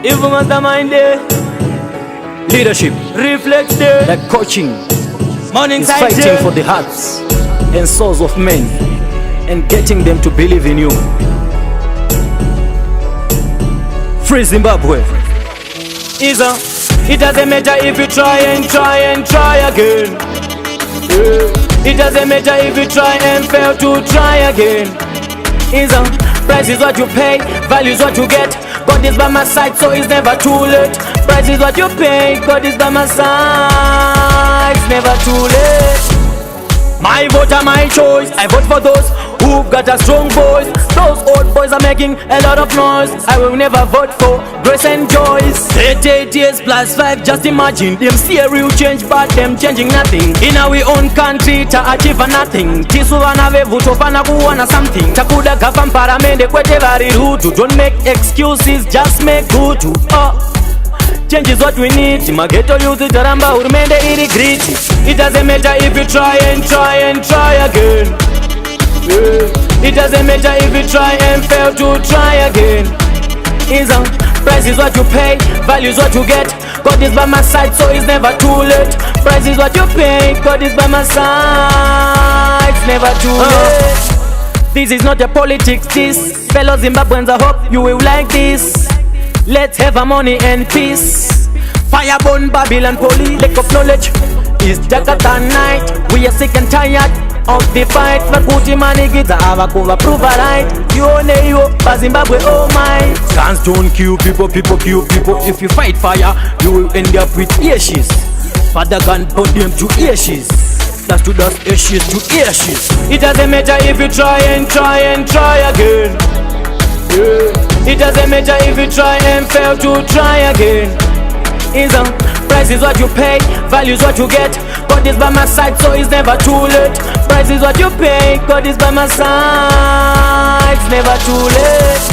Even mastermind there. Leadership, Reflex there. like coaching, Morning is side fighting there. for the hearts and souls of men and getting them to believe in you. Free Zimbabwe. It doesn't matter if you try and try and try again. It doesn't matter if you try and fail to try again. Price is what you pay, value is what you get. God is by my side, so it's never too late. Price is what you pay, God is by my side, it's never too late. My vote are my choice, I vote for those who've got a strong voice. Those old boys are making a lot of noise. I will never vote for grace and joys. 38 years plus 5, just imagine. Them see a real change, but them changing nothing. In our own country, to achieve nothing. Tisu vanave vuto fana kuwana something. Takuda kapampara mende kwete vari rutu. Don't make excuses, just make good. Change is what we need. Mageto youth taramba urumende iri gritty. It doesn't matter if you try and try and try again. It doesn't matter if you try and fail to try again. Price is what you pay, value is what you get. God is by my side, so it's never too late. Price is what you pay, God is by my side, it's never too late. This is not a politics, this. Fellow Zimbabweans, I hope you will like this. Let's have our money and peace. Fireborn Babylon police. Lack of knowledge is darker than night. We are sick and tired of the fight. Vakuti manigita avakuva prove a right. You own you, Zimbabwe, oh my. Guns don't kill people, people kill people. If you fight fire, you will end up with ashes. Father can burn them to ashes. Dust to dust, ashes to ashes. It doesn't matter if you try and try and try again. It doesn't matter if you try and fail to try again. Price is what you pay, value is what you get. God is by my side, so it's never too late. Price is what you pay, God is by my side, it's never too late.